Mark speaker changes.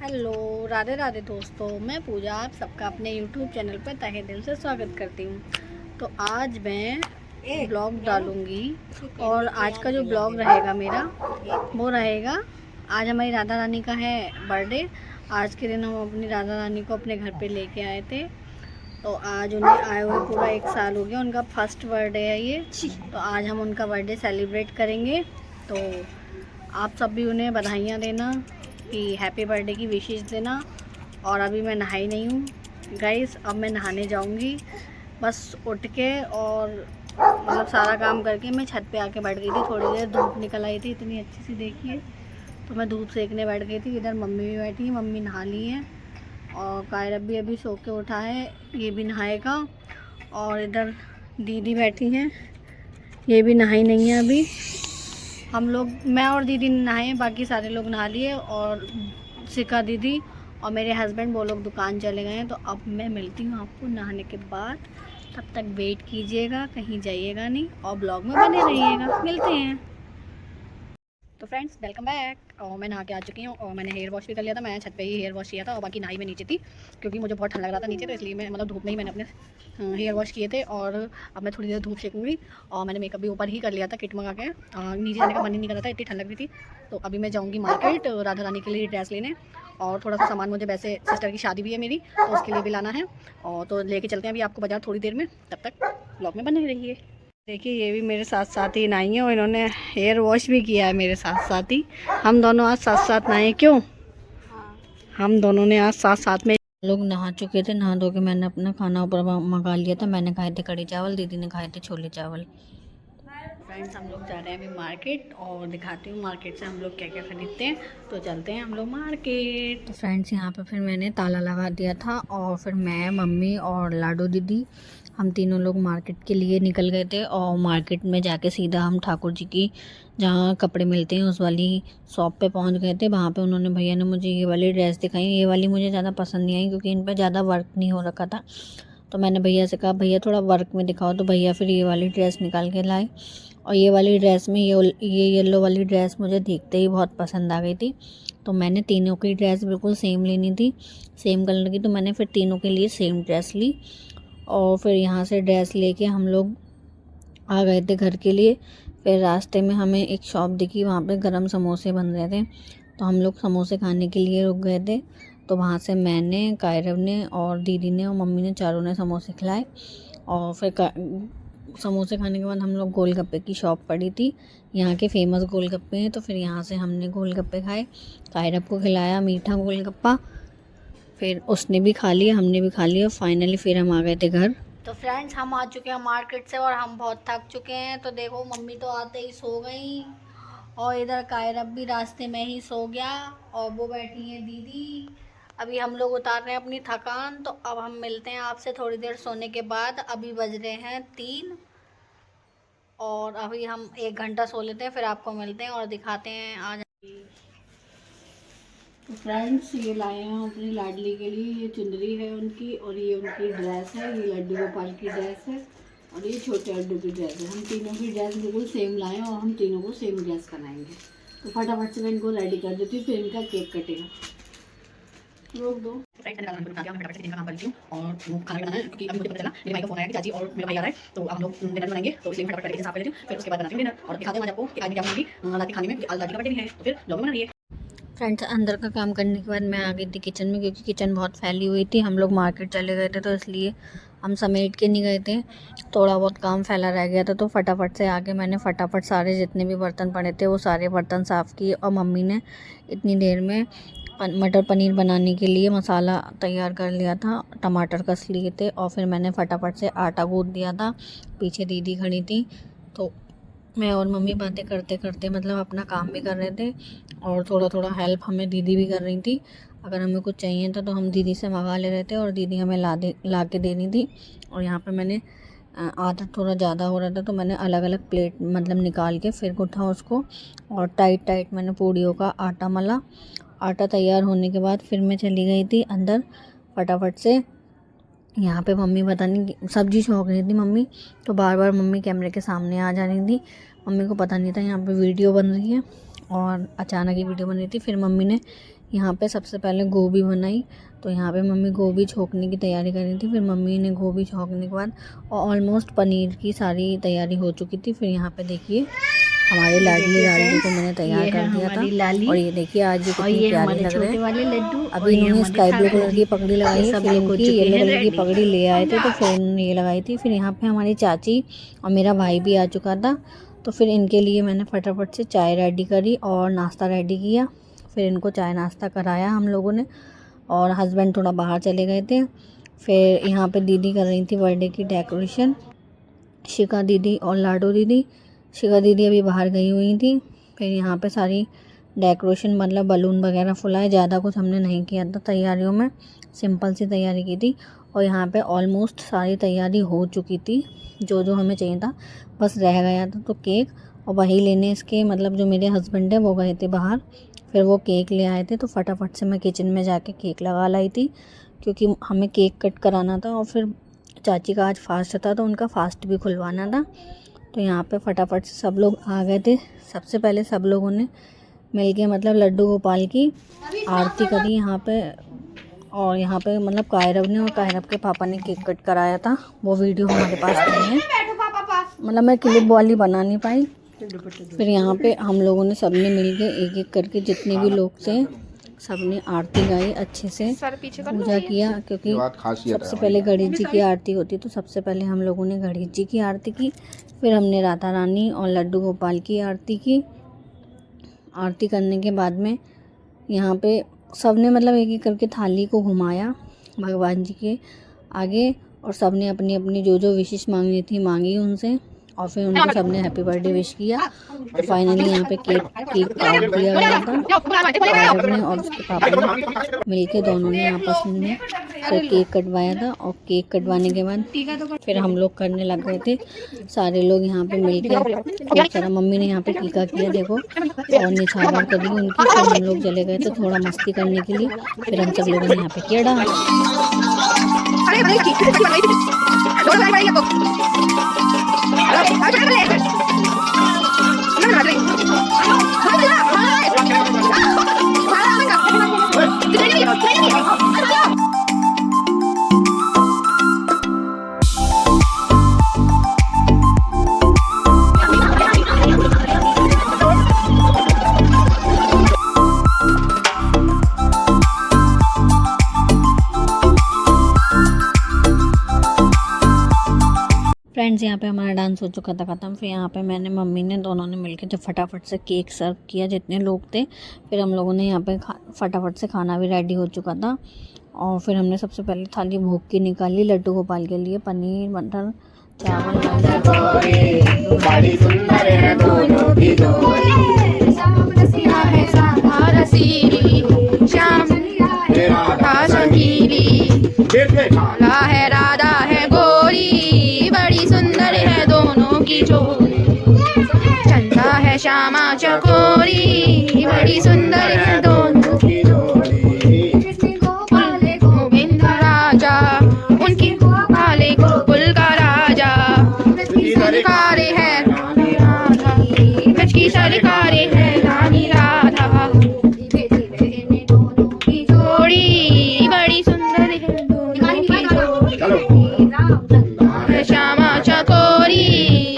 Speaker 1: Hello, Radhe Radhe दोस्तों। मैं पूजा आप सबका अपने यूट्यूब चैनल पर तहे दिल से स्वागत करती हूँ। तो आज मैं ब्लॉग डालूँगी और आज का जो ब्लॉग रहेगा मेरा वो रहेगा, आज हमारी राधा रानी का है बर्थडे। आज के दिन हम अपनी राधा रानी को अपने घर पे लेके आए थे। तो आज उन्हें आए हुए पूरा 1 साल हो गया, उनका फर्स्ट बर्थडे है ये। तो आज हम उनका बर्थडे सेलिब्रेट करेंगे। तो आप सब भी उन्हें बधाइयाँ देना कि हैप्पी बर्थडे की विशेष देना। और अभी मैं नहाई नहीं हूँ गाइस, अब मैं नहाने जाऊँगी। बस उठ के और मतलब सारा काम करके मैं छत पे आके बैठ गई थी। थोड़ी देर धूप निकल आई थी इतनी अच्छी सी, देखिए। तो मैं धूप सेकने बैठ गई थी। इधर मम्मी भी बैठी, मम्मी नहा ली है और कायरब भी अभी सो के उठा है, ये भी नहाएगा। और इधर दीदी बैठी हैं, ये भी नहाई नहीं है अभी। हम लोग, मैं और दीदी नहाए, बाकी सारे लोग नहा लिए। और शिखा दीदी और मेरे हस्बैंड वो लोग दुकान चले गए हैं। तो अब मैं मिलती हूँ आपको नहाने के बाद। तब तक वेट कीजिएगा, कहीं जाइएगा नहीं और ब्लॉग में बने रहिएगा। मिलते हैं। तो फ्रेंड्स, वेलकम बैक। और मैं नहा के आ चुकी हूँ और मैंने हेयर वॉश भी कर लिया था। मैं छत पे ही हेयर वॉश किया था और बाकी नहाई में नीचे थी, क्योंकि मुझे बहुत ठंड लग रहा था नीचे। तो इसलिए मैं मतलब धूप में ही मैंने अपने हेयर वॉश किए थे। और अब मैं थोड़ी देर धूप सेकूँगी। और मैंने मेकअप भी ऊपर ही कर लिया था किट मंगा के। नीचे जाने का मन ही नहीं कर रहा था, इतनी ठंड लग रही थी। तो अभी मैं जाऊँगी मार्केट राधा रानी के लिए ड्रेस लेने। और थोड़ा सा सामान मुझे, वैसे सिस्टर की शादी भी है मेरी, तो उसके लिए भी लाना है। और तो लेके चलते हैं अभी आपको बाज़ार थोड़ी देर में। तब तक ब्लॉग में बने रहिए। देखिए, ये भी मेरे साथ साथ ही नहाई है और इन्होंने हेयर वॉश भी किया है मेरे साथ साथ ही। हम दोनों आज साथ साथ नहाए। क्यों? हम दोनों ने आज साथ साथ में लोग नहा चुके थे। नहा धो के मैंने अपना खाना ऊपर मंगा लिया था। मैंने खाए थे कढ़ी चावल, दीदी ने खाए थे छोले चावल। फ्रेंड्स, हम लोग जा रहे हैं अभी मार्केट और दिखाती हूँ मार्केट से हम लोग क्या क्या खरीदते हैं। तो चलते हैं हम लोग मार्केट। तो फ्रेंड्स, यहाँ पे फिर मैंने ताला लगा दिया था और फिर मैं, मम्मी और लाडो दीदी, हम तीनों लोग मार्केट के लिए निकल गए थे। और मार्केट में जाके सीधा हम ठाकुर जी की जहाँ कपड़े मिलते हैं उस वाली शॉप पे पहुँच गए थे। वहाँ पे उन्होंने, भैया ने मुझे ये वाली ड्रेस दिखाई। ये वाली मुझे ज़्यादा पसंद नहीं आई क्योंकि इन पर ज़्यादा वर्क नहीं हो रखा था। तो मैंने भैया से कहा, भैया थोड़ा वर्क में दिखाओ। तो भैया फिर ये वाली ड्रेस निकाल के लाए। और ये वाली ड्रेस में ये येलो वाली ड्रेस मुझे देखते ही बहुत पसंद आ गई थी। तो मैंने तीनों की ड्रेस बिल्कुल सेम लेनी थी, सेम कलर की। तो मैंने फिर तीनों के लिए सेम ड्रेस ली। और फिर यहाँ से ड्रेस लेके हम लोग आ गए थे घर के लिए। फिर रास्ते में हमें एक शॉप दिखी, वहाँ पे गरम समोसे बन रहे थे। तो हम लोग समोसे खाने के लिए रुक गए थे। तो वहाँ से मैंने, कायरव ने और दीदी ने और मम्मी ने, चारों ने समोसे खिलाए। और फिर समोसे खाने के बाद हम लोग गोलगप्पे की शॉप पड़ी थी, यहाँ के फेमस गोलगप्पे हैं। तो फिर यहाँ से हमने गोलगप्पे खाए, कायरव को खिलाया मीठा गोलगप्पा। फिर उसने भी खा लिया, हमने भी खा लिया। फाइनली फिर हम आ गए थे घर। तो फ्रेंड्स, हम आ चुके हैं मार्केट से और हम बहुत थक चुके हैं। तो देखो, मम्मी तो आते ही सो गई और इधर कायरब भी रास्ते में ही सो गया। और वो बैठी है दीदी। अभी हम लोग उतार रहे हैं अपनी थकान। तो अब हम मिलते हैं आपसे थोड़ी देर सोने के बाद। अभी बज रहे हैं 3 और अभी हम 1 घंटा सो लेते हैं, फिर आपको मिलते हैं और दिखाते हैं आज। तो फ्रेंड्स, ये लाए हैं अपनी लाडली के लिए। ये चुंदरी है उनकी और ये उनकी ड्रेस है। ये लड्डू गोपाल की ड्रेस है और ये छोटे लड्डू की ड्रेस है। हम तीनों की ड्रेस बिल्कुल सेम लाए और हम तीनों को सेम ड्रेस बनाएंगे। तो फटाफट से मैं इनको रेडी कर देती हूँ, फिर इनका केक कटेगा। रोक दो। फ्रेंड्स, मैंने खाना बना फटाफट से दिन का काम कर लेती हूँ और खाना बनाना है, क्योंकि अभी मुझे पता चला मेरे भाई का फोन आया कि चाची और मेरा भाई आ रहा है। तो हम लोग डिनर बनाएंगे। तो इसलिए फटाफट करके साफ कर लेती हूँ, फिर उसके बाद बनाती हूँ डिनर और दिखाते हैं आज आपको कि आज क्या बनाऊंगी रात के खाने में। आज दादी का बर्थडे भी है, तो फिर लोग बना रही है। फ्रेंड्स, अंदर का काम करने के बाद मैं आ गई थी किचन में, क्योंकि किचन बहुत फैली हुई थी। हम लोग मार्केट चले गए थे तो इसलिए हम समेट के नहीं गए थे, थोड़ा बहुत काम फैला रह गया था। तो फटाफट से आके मैंने फटाफट सारे जितने भी बर्तन पड़े थे वो सारे बर्तन साफ़ किए। और मम्मी ने इतनी देर में मटर पनीर बनाने के लिए मसाला तैयार कर लिया था, टमाटर कस लिए थे। और फिर मैंने फटाफट से आटा गूँथ दिया था। पीछे दीदी खड़ी थी, तो मैं और मम्मी बातें करते करते मतलब अपना काम भी कर रहे थे और थोड़ा थोड़ा हेल्प हमें दीदी भी कर रही थी। अगर हमें कुछ चाहिए था तो हम दीदी से मंगा ले रहे थे और दीदी हमें ला के देनी थी। और यहाँ पे मैंने आटा थोड़ा ज़्यादा हो रहा था तो मैंने अलग अलग प्लेट मतलब निकाल के फिर गूँथा उसको और टाइट मैंने पूड़ियों का आटा मला। आटा तैयार होने के बाद फिर मैं चली गई थी अंदर फटाफट से। यहाँ पे मम्मी पता नहीं सब्जी छोंक रही थी मम्मी, तो बार बार मम्मी कैमरे के सामने आ जा रही थी। मम्मी को पता नहीं था यहाँ पे वीडियो बन रही है और अचानक ही वीडियो बन रही थी। फिर मम्मी ने यहाँ पे सबसे पहले गोभी बनाई। तो यहाँ पे मम्मी गोभी छोंकने की तैयारी कर रही थी। फिर मम्मी ने गोभी छोंकने के बाद और ऑलमोस्ट पनीर की सारी तैयारी हो चुकी थी। फिर यहाँ पे देखिए हमारे लाडली लाडली को मैंने तैयार कर दिया था। और ये देखिए आज ये कितनी प्यारी लग रहे हैं। अभी इन्होंने स्काई ब्लू कलर की पगड़ी लगाई है, फिर इनकी येलो कलर की पगड़ी ले आए थे तो फिर इन्होंने ये लगाई थी। फिर यहाँ पे हमारी चाची और मेरा भाई भी आ चुका था। तो फिर इनके लिए मैंने फटाफट से चाय रेडी करी और नाश्ता रेडी किया। फिर इनको चाय नाश्ता कराया हम लोगों ने, और हस्बैंड थोड़ा बाहर चले गए थे। फिर यहाँ पे दीदी कर रही थी बर्थडे की डेकोरेशन, शिखा दीदी और लाडो दीदी। शिखा दीदी अभी बाहर गई हुई थी। फिर यहाँ पे सारी डेकोरेशन मतलब बलून वगैरह फुलाए, ज़्यादा कुछ हमने नहीं किया था तैयारियों में, सिंपल सी तैयारी की थी। और यहाँ पे ऑलमोस्ट सारी तैयारी हो चुकी थी, जो जो हमें चाहिए था बस रह गया था। तो केक और वही लेने इसके मतलब जो मेरे हस्बैंड है वो गए थे बाहर, फिर वो केक ले आए थे। तो फटाफट से मैं किचन में जाके केक लगा लाई थी, क्योंकि हमें केक कट कराना था। और फिर चाची का आज फास्ट था तो उनका फास्ट भी खुलवाना था। तो यहाँ पे फटाफट से सब लोग आ गए थे। सबसे पहले सब लोगों ने मिलके मतलब लड्डू गोपाल की आरती करी यहाँ पे। और यहाँ पे मतलब कायरव ने और कायरव के पापा ने केक कट कराया था, वो वीडियो हमारे पास नहीं है, मतलब मैं क्लिप वाली बना नहीं पाई। फिर यहाँ पे हम लोगों ने सबने मिलके एक एक करके जितने भी लोग थे सबने आरती गाई, अच्छे से पूजा किया। क्योंकि सबसे पहले गणेश जी की आरती होती, तो सबसे पहले हम लोगों ने गणेश जी की आरती की। फिर हमने राधा रानी और लड्डू गोपाल की आरती की। आरती करने के बाद में यहाँ पे सबने मतलब एक एक करके थाली को घुमाया भगवान जी के आगे, और सबने अपनी अपनी जो जो विशेष मांगनी थी मांगी उनसे, और फिर उनको सबने हैप्पी बर्थडे विश किया। और फाइनली यहाँ पे केक काट दिया गया था। ने और उसके पापा ने मिलके दोनों ने आपस में फिर केक कटवाया था। और केक कटवाने के बाद फिर हम लोग करने लग गए थे सारे लोग यहाँ पे मिलके। खूब सारा मम्मी ने यहाँ पे टीका किया देखो, और निछावर करी उनकी। फिर हम लोग चले गए थे थोड़ा मस्ती करने के लिए। फिर हम सब लोगों ने यहाँ पे किया डांस। फ्रेंड्स यहाँ पे हमारा डांस हो चुका था ख़त्म। फिर यहाँ पे मैंने मम्मी ने दोनों ने मिलकर जब फटाफट से केक सर्व किया जितने लोग थे। फिर हम लोगों ने यहाँ पे फटाफट से खाना भी रेडी हो चुका था। और फिर हमने सबसे पहले थाली भोग की निकाली लड्डू गोपाल के लिए, पनीर मटर चावल। राधा है गोरी बड़ी सुंदर है दोनों की जोड़ी, चंदा है श्यामा चकोरी बड़ी सुंदर है दोनों की जोड़ी। गोविंद राजा उनकी काले गोकुल का राजा, सरकारे है रानी राधा, ब्रज की सरकारे है रानी राधा, दोनों की जोड़ी बड़ी सुंदर है दोनों की जोड़ी, श्यामा चकोरी